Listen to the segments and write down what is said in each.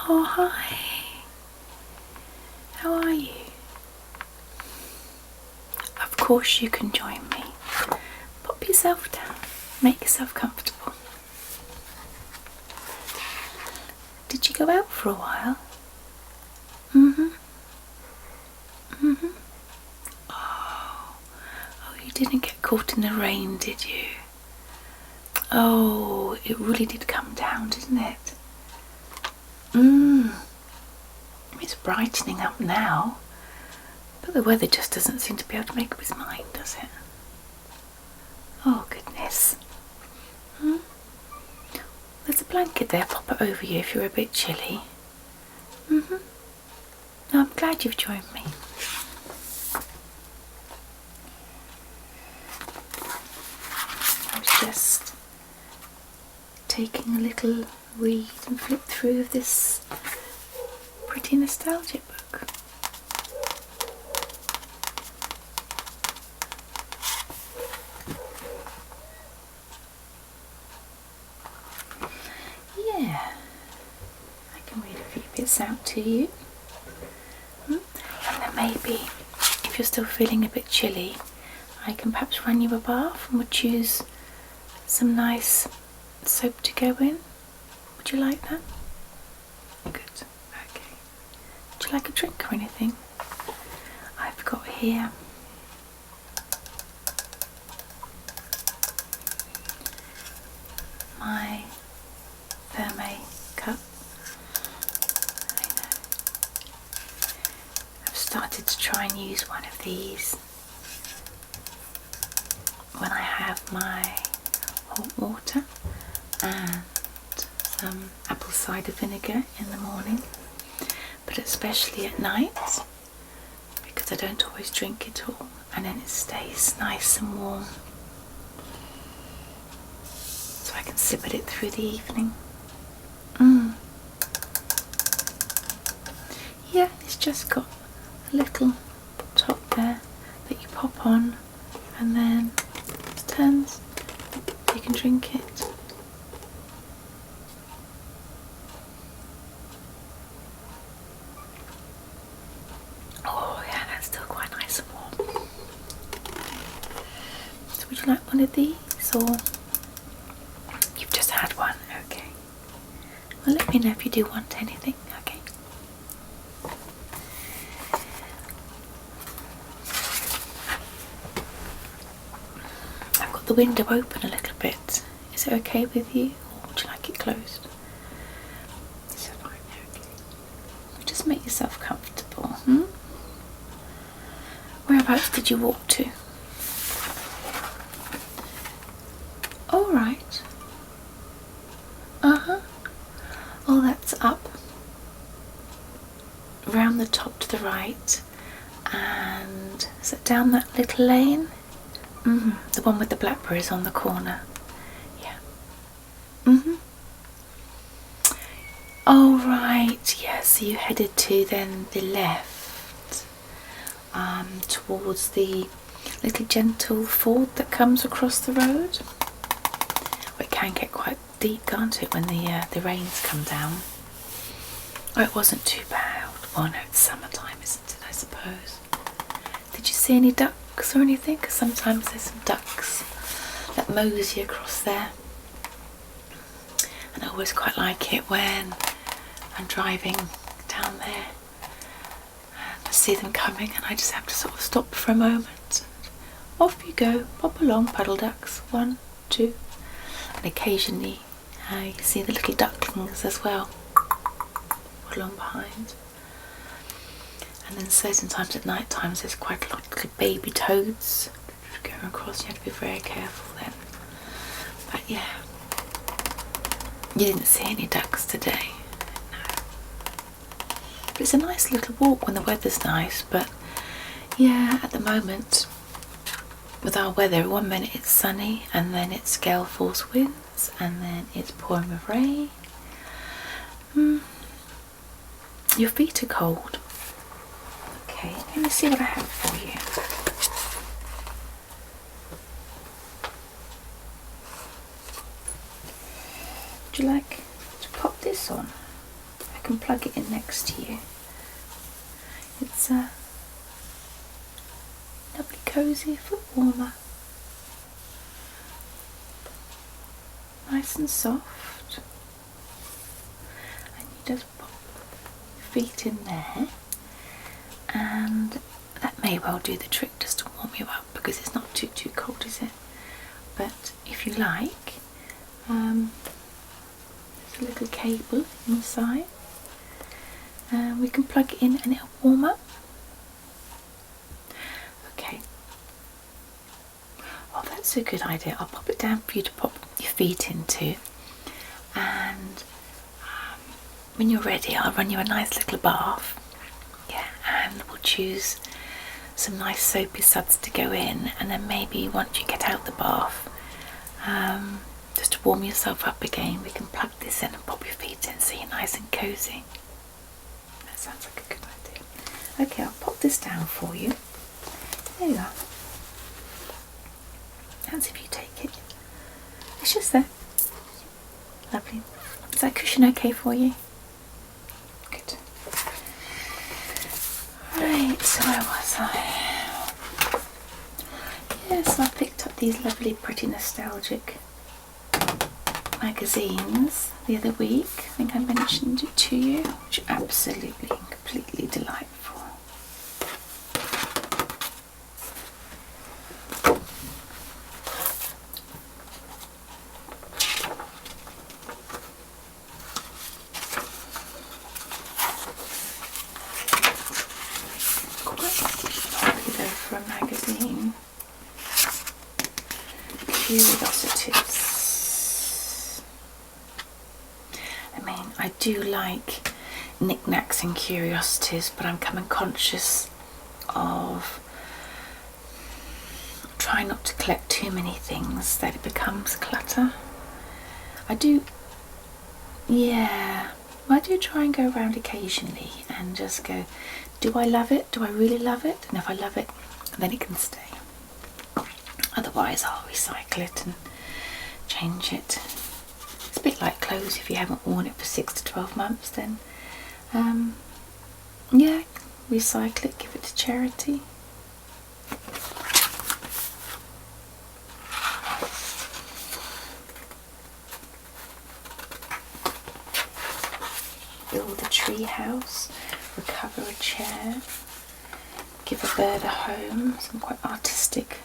Oh, hi. How are you? Of course you can join me. Pop yourself down. Make yourself comfortable. Did you go out for a while? Oh, you didn't get caught in the rain, did you? Oh, it really did come down, didn't it? It's brightening up now, but the weather just doesn't seem to be able to make up its mind, does it? Oh, goodness. There's a blanket there, pop it over you if you're a bit chilly. No, I'm glad you've joined me. I was just taking a little read and flip through of this pretty nostalgic book. Yeah, I can read a few bits out to you. And then maybe, if you're still feeling a bit chilly, I can perhaps run you a bath and we'll choose some nice soap to go in. Would you like that? Good, okay. Would you like a drink or anything? I've got here my therme cup. I know. I've started to try and use one of these when I have my hot water and some apple cider vinegar in the morning, but especially at night because I don't always drink it all, and then it stays nice and warm so I can sip at it through the evening. Yeah, it's just got a little top there that you pop on and then it turns, you can drink it. Oh yeah, that's still quite nice and warm. So would you like one of these, or you've just had one? Okay. Well, let me know if you do want anything, okay? I've got the window open a little bit. Is it okay with you, or would you like it closed? It's fine, okay. Just make yourself comfortable, Whereabouts did you walk to? All right. Oh, that's up. Round the top to the right. And is it down that little lane? The one with the blackberries on the corner. Yeah. Oh, right. Yeah, so you headed to then the left. Towards the little gentle ford that comes across the road. Well, it can get quite deep, can't it, when the rains come down? Oh, it wasn't too bad. Well, no, it's summertime, isn't it, I suppose. Did you see any ducks or anything? Because sometimes there's some ducks that mosey across there. And I always quite like it when I'm driving down there. I see them coming and I just have to sort of stop for a moment. Off you go, pop along, puddle ducks, 1, 2, and occasionally you see the little ducklings as well, along behind. And then certain times at night times there's quite a lot of little baby toads going across. You have to be very careful then. But yeah, you didn't see any ducks today. It's a nice little walk when the weather's nice, but yeah, at the moment with our weather, 1 minute it's sunny and then it's gale force winds and then it's pouring with rain. Your feet are cold. Okay, let me see what I have for you. Would you like to pop this on? I can plug it in next to you. It's a lovely cosy foot warmer. Nice and soft. And you just pop your feet in there, and that may well do the trick just to warm you up, because it's not too cold, is it? But if you like, there's a little cable inside, and we can plug it in and it'll warm up. Okay. Oh, that's a good idea. I'll pop it down for you to pop your feet into, and when you're ready I'll run you a nice little bath. Yeah, and we'll choose some nice soapy suds to go in, and then maybe once you get out the bath, just to warm yourself up again, we can plug this in and pop your feet in so you're nice and cosy. That sounds like a good idea. Okay, I'll pop this down for you. There you are. Hands if you take it. It's just there. Lovely. Is that cushion okay for you? Good. Right, so where was I? Yes, I picked up these lovely, pretty nostalgic magazines the other week. I think I mentioned it to you, which are absolutely and completely delightful. For a magazine. Curiosities. I mean, I do like knickknacks and curiosities, but I'm becoming conscious of trying not to collect too many things that it becomes clutter. I do try and go around occasionally and just go, do I love it? Do I really love it? And if I love it, then it can stay. Otherwise I'll recycle it and change it. It's a bit like clothes. If you haven't worn it for 6 to 12 months, then yeah, recycle it, give it to charity. Build a tree house, recover a chair, give a bird a home. Some quite artistic,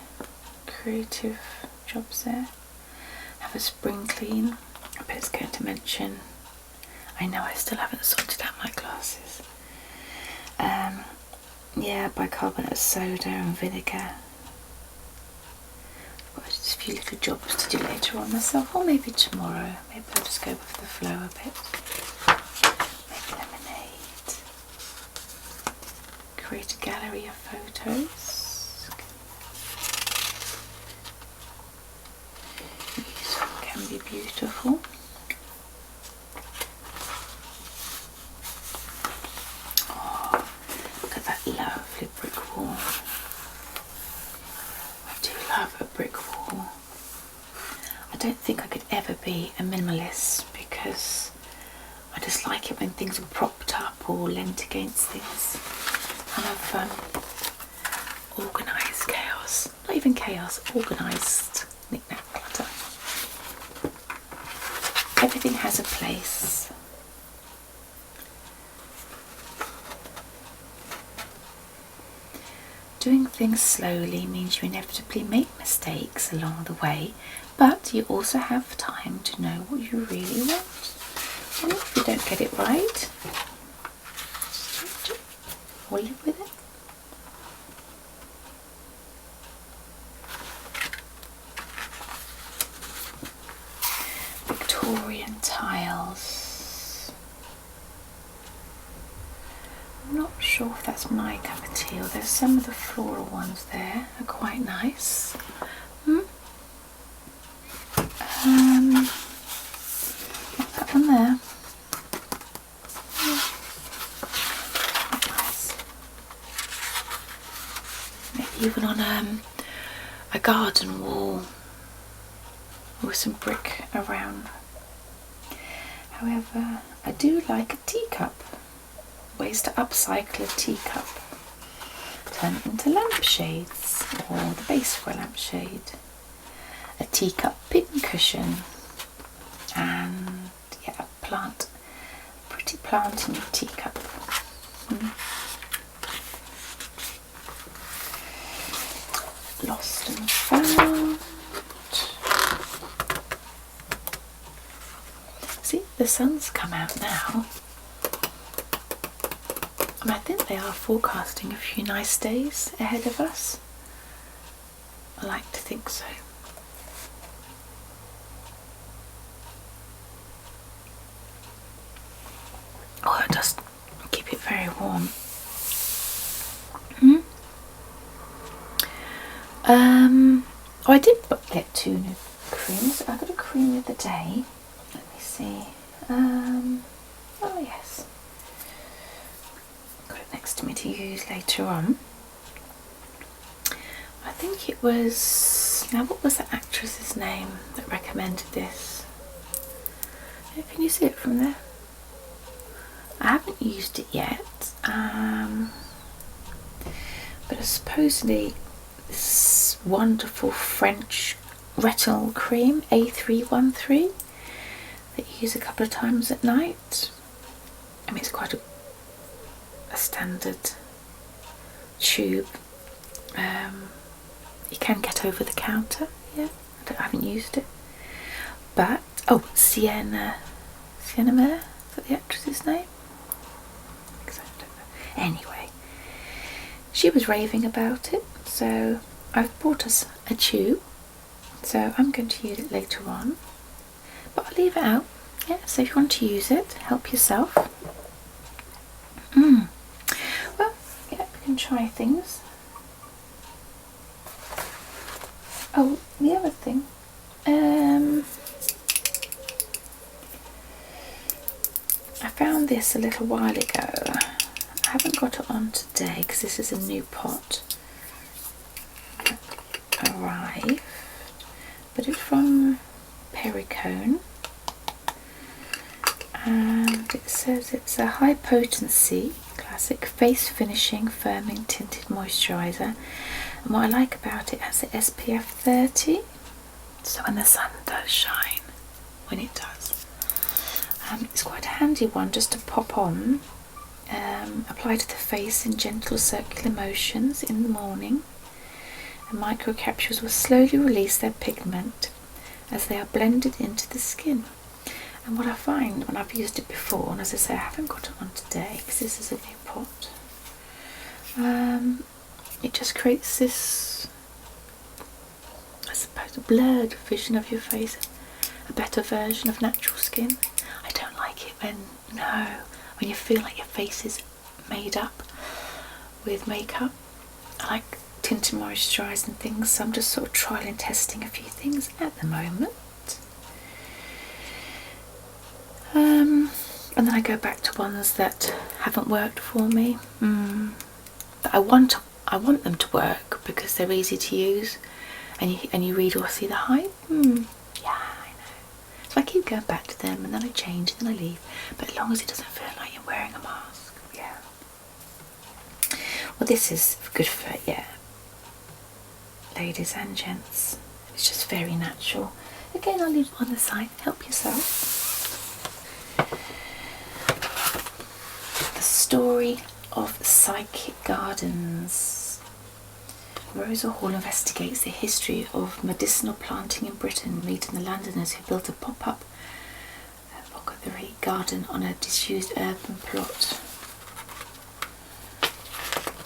creative jobs there. Have a spring clean. I bet it's going to mention, I know I still haven't sorted out my glasses. Yeah, bicarbonate of soda and vinegar. I've got just a few little jobs to do later on myself, or maybe tomorrow. Maybe I'll just go with the flow a bit. Make lemonade. Create a gallery of photos. These can be beautiful. Oh, look at that lovely brick wall. I do love a brick wall. I don't think I could ever be a minimalist because I just like it when things are propped up or lent against things. I love organised chaos. Not even chaos, organised knick-knack clutter. Everything has a place. Doing things slowly means you inevitably make mistakes along the way, but you also have time to know what you really want. And if you don't get it right, or live with it. Victorian Tiles. I'm not sure if that's my cup of tea, although some of the floral ones there are quite nice. That one there. Even on a garden wall with some brick around. However, I do like a teacup. Ways to upcycle a teacup. Turn it into lampshades, or the base for a lampshade. A teacup pincushion, and yeah, a plant, pretty plant in your teacup. Lost and found. See, the sun's come out now, and I think they are forecasting a few nice days ahead of us. I like to think so. Oh, it does keep it very warm. Oh, I did get 2 new creams. I got a cream the other day. Let me see. Oh yes. Got it next to me to use later on. I think it was, now what was the actress's name that recommended this? Can you see it from there? I haven't used it yet, but supposedly this wonderful French retinol cream, A313, that you use a couple of times at night. I mean, it's quite a standard tube. You can get over the counter, yeah. I haven't used it. But, oh, Sienna Miller, is that the actress's name? Anyway, she was raving about it, so I've bought us a tube, so I'm going to use it later on, but I'll leave it out. Yeah, so if you want to use it, help yourself. Well, yeah, we can try things. Oh, the other thing, I found this a little while ago. I haven't got it on today because this is a new pot that arrived, but it's from Perricone, and it says it's a high potency classic face finishing firming tinted moisturizer, and what I like about it has the SPF 30, so when the sun does shine, when it does, it's quite a handy one just to pop on. Apply to the face in gentle circular motions in the morning, and microcapsules will slowly release their pigment as they are blended into the skin. And what I find when I've used it before, and as I say, I haven't got it on today because this is a new pot, it just creates this, I suppose, a blurred vision of your face, a better version of natural skin. I don't like it when you feel like your face is made up with makeup. I like tinted moisturising things, so I'm just sort of trial and testing a few things at the moment. And then I go back to ones that haven't worked for me. But I want them to work because they're easy to use, and you read or see the hype. Yeah, I know. So I keep going back to them, and then I change, and then I leave. But as long as it doesn't feel like you're wearing a mask, yeah. Well, this is good for, yeah, ladies and gents. It's just very natural. Again, I'll leave it on the side. Help yourself. The story of psychic gardens. Rosa Hall investigates the history of medicinal planting in Britain, meeting the Londoners who built a pop-up garden on a disused urban plot,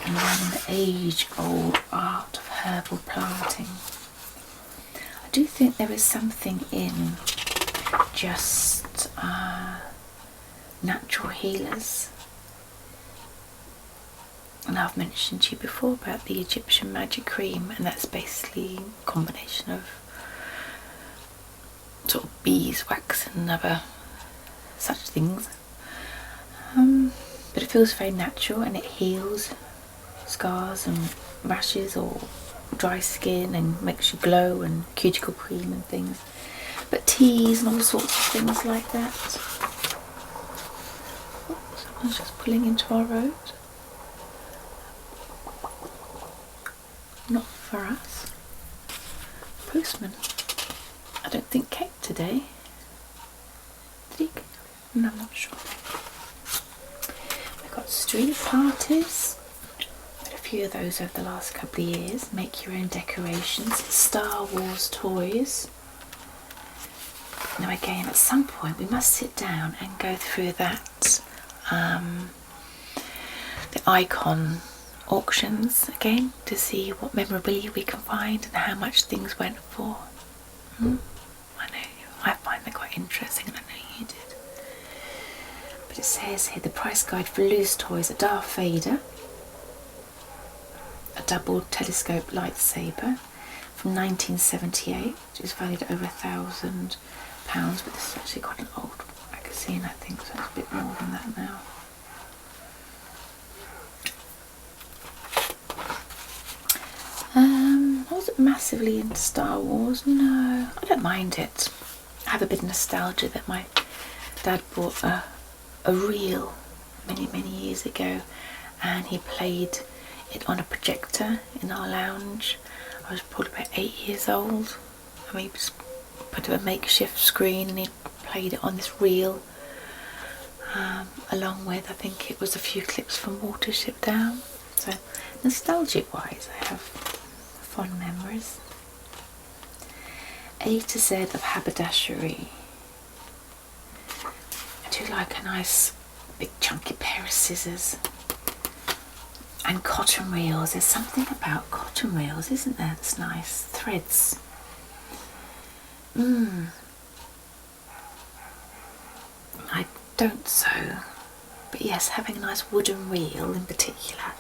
and then the age-old art of herbal planting. I do think there is something in just natural healers. And I've mentioned to you before about the Egyptian magic cream, and that's basically a combination of sort of beeswax and other such things. But it feels very natural, and it heals scars and rashes or dry skin and makes you glow, and cuticle cream and things. But teas and all sorts of things like that. It's just pulling into our road. Not for us. Postman. I don't think came today. Did he? No, I'm not sure. We've got street parties. Had a few of those over the last couple of years. Make your own decorations. Star Wars toys. Now again, at some point we must sit down and go through that, the icon auctions again to see what memorabilia we can find and how much things went for. I know, I find that quite interesting, and I know you did. But it says here the price guide for loose toys: a Darth Vader, a double telescope lightsaber from 1978, which is valued at over £1,000. But this is actually quite an old magazine, I think, so it's a bit more than that now. I wasn't massively into Star Wars. No, I don't mind it. I have a bit of nostalgia that my dad bought a reel many years ago, and he played it on a projector in our lounge. I was probably about 8 years old, and we just put a makeshift screen and he played it on this reel, along with, I think it was a few clips from Watership Down. So nostalgic wise, I have fond memories. A to Z of haberdashery. I do like a nice big chunky pair of scissors. And cotton reels. There's something about cotton reels, isn't there, that's nice. Threads. I don't sew, but yes, having a nice wooden reel in particular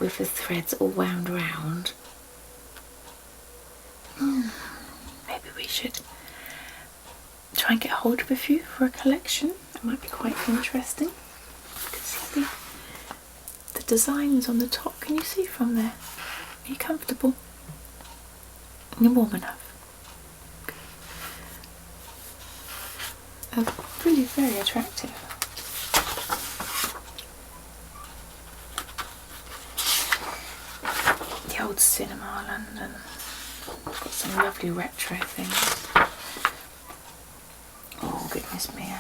with the threads all wound around. Maybe we should try and get hold of a few for a collection. That might be quite interesting. You can see the designs on the top. Can you see from there? Are you comfortable? You're warm enough? Really very attractive. The old cinema, London. Got some lovely retro things. Oh goodness me.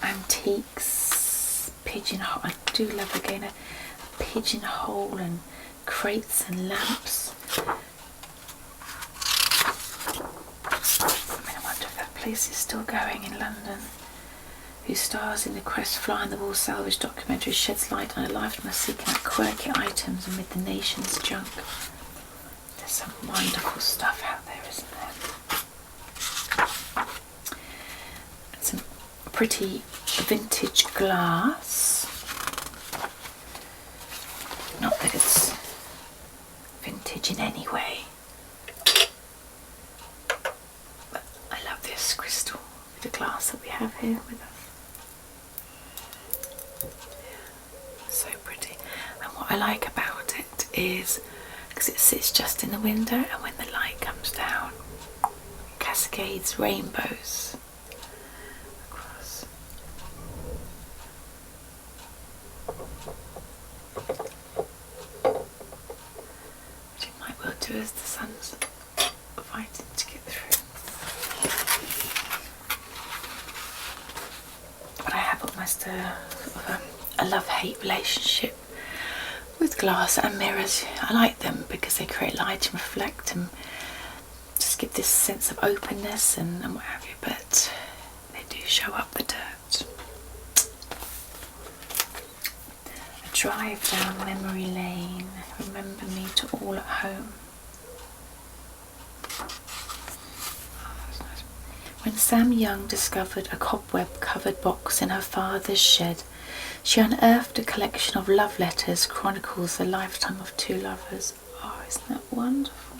Antiques, pigeonhole. I do love again a pigeonhole and crates and lamps. Place is still going in London, whose stars in the Quest Fly on the Wall salvage documentary sheds light on a lifetime of seeking out quirky items amid the nation's junk. There's some wonderful stuff out there, isn't there? And some pretty vintage glass. Not that it's vintage in any way. Crystal, the glass that we have here with us. So pretty. And what I like about it is because it sits just in the window, and when the light comes down, it cascades rainbows across. Which it might well do as the sun's fighting to get through. But I have almost a love-hate relationship with glass and mirrors. I like them because they create light and reflect and just give this sense of openness and what have you, but they do show up the dirt. A drive down memory lane. Remember me to all at home. When Sam Young discovered a cobweb-covered box in her father's shed, she unearthed a collection of love letters chronicles the lifetime of two lovers. Oh, isn't that wonderful?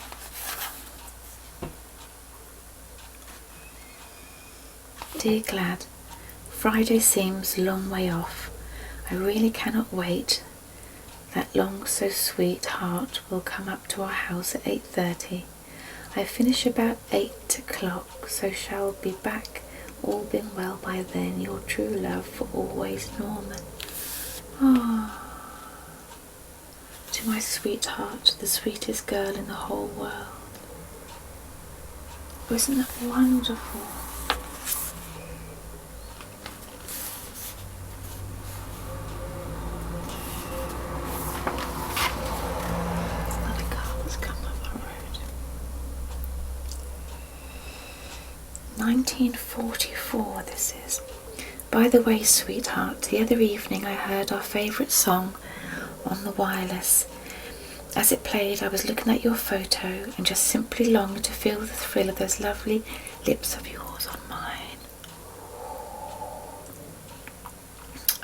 Dear Glad, Friday seems a long way off. I really cannot wait. That long so sweet heart will come up to our house at 8:30. I finish about 8 o'clock, so shall be back All been well by then, your true love for always, Norman. Ah, to my sweetheart, the sweetest girl in the whole world. Isn't that wonderful? Another car that's come up our road. 1944 this is. By the way, sweetheart, the other evening I heard our favourite song on the wireless. As it played, I was looking at your photo and just simply longed to feel the thrill of those lovely lips of yours on mine.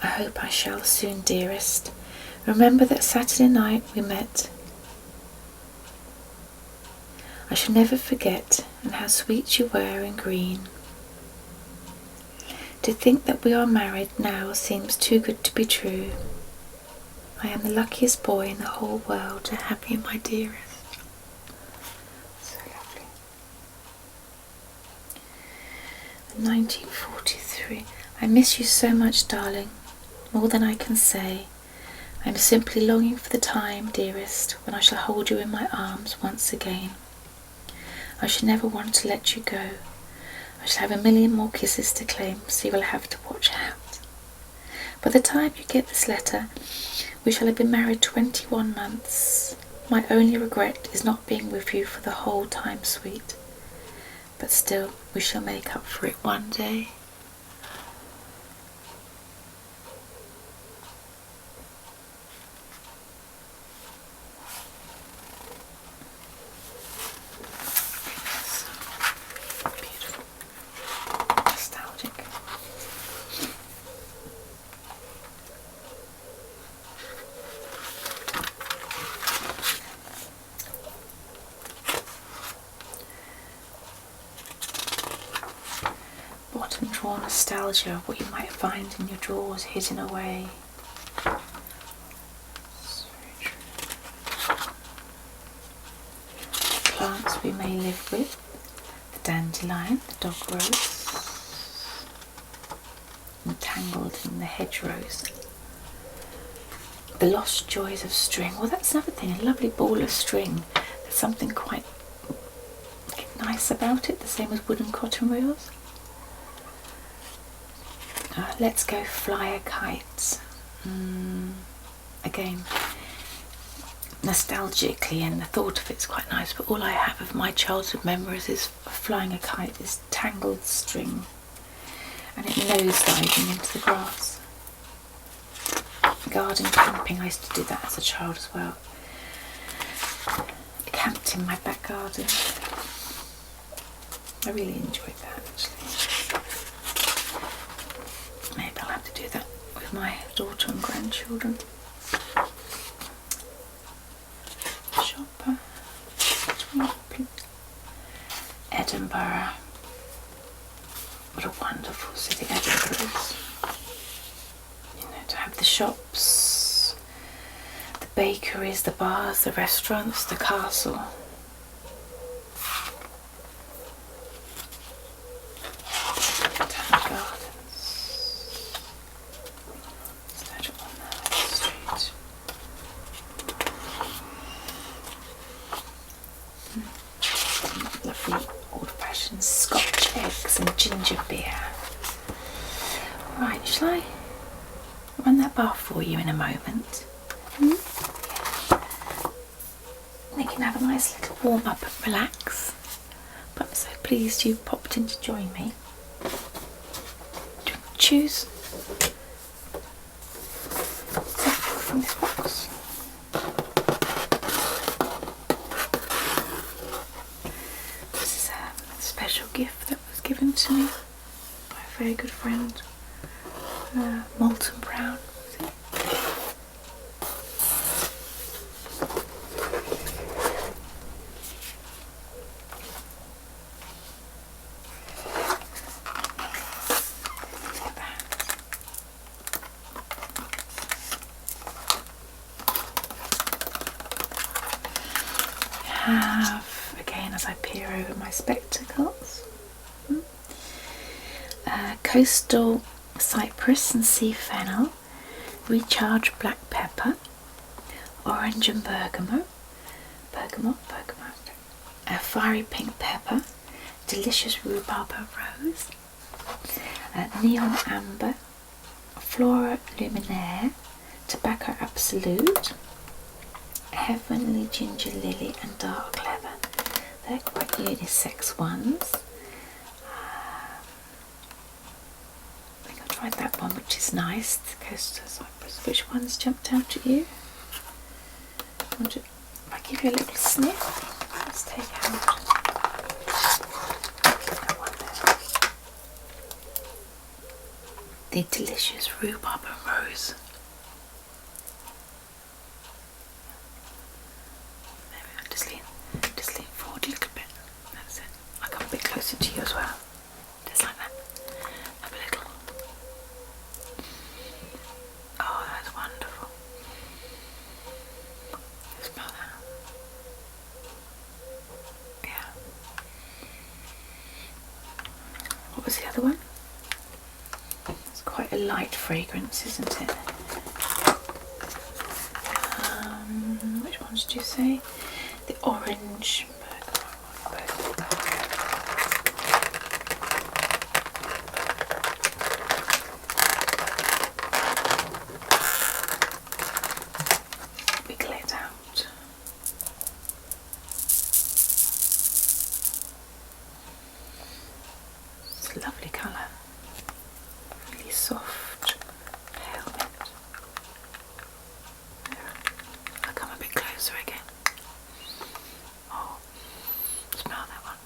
I hope I shall soon, dearest. Remember that Saturday night we met. I shall never forget, and how sweet you were in green. To think that we are married now seems too good to be true. I am the luckiest boy in the whole world to have you, my dearest. So lovely. 1943. I miss you so much, darling, more than I can say. I am simply longing for the time, dearest, when I shall hold you in my arms once again. I shall never want to let you go. I shall have a million more kisses to claim, so you will have to watch out. By the time you get this letter, we shall have been married 21 months. My only regret is not being with you for the whole time, sweet. But still, we shall make up for it one day. Beautiful. Nostalgic. Bottom drawer nostalgia, what you might find in your drawers hidden away. It's very true. Plants we may live with. The dandelion, the dog rose, entangled in the hedgerows. The lost joys of string. Well, that's another thing, a lovely ball of string. There's something quite nice about it, the same as wooden cotton reels. Let's go fly a kite. Again, nostalgically, and the thought of it's quite nice, but all I have of my childhood memories is flying a kite, this tangled string, and it nose-diving into the grass. Garden camping, I used to do that as a child as well. I camped in my back garden. I really enjoyed that, actually. Maybe I'll have to do that with my daughter and grandchildren. Shopper. Edinburgh. What a wonderful city Edinburgh is. You know, to have the shops, the bakeries, the bars, the restaurants, the castle. Town gardens. Statue on the street. Lovely old-fashioned Scotch eggs and ginger beer. Right, shall I run that bath for you in a moment? Yeah. We can have a nice little warm up and relax. But I'm so pleased you popped in to join me. Do you choose something from this box? This is a special gift that was given to me by a very good friend. Molten brown. Have, again as I peer over my spectacles, Coastal cypress and sea fennel, recharge black pepper, orange and bergamot, a fiery pink pepper, delicious rhubarb and rose, neon amber, flora luminaire, tobacco absolute, heavenly ginger lily and dark leather. They're quite unisex ones. I think I tried that one, which is nice, the Coastal Cypress. Which ones jumped out at you? If I give you a little sniff, let's take out that one there. The delicious rhubarb and rose. There we are. Just lean forward a little bit. That's it. I come a bit closer to you as well. Just like that. Have a little. Oh, that's wonderful. Smell that. Yeah. What was the other one? It's quite a light fragrance, isn't it? Which ones did you say? The orange. Wiggle it out. It's a lovely colour. Really soft, pale mint. I'll come a bit closer again. Oh, smell that one.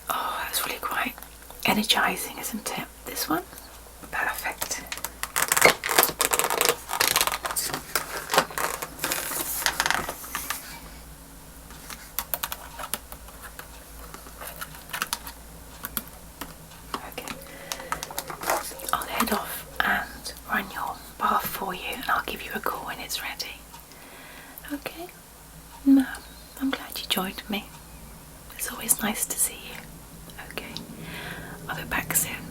Oh, that's really quite energising, isn't it? This one? Perfect. Okay. I'll head off and run your bath for you, and I'll give you a call when it's ready. Okay? No, I'm glad you joined me. It's always nice to see you. Okay. I'll be back soon.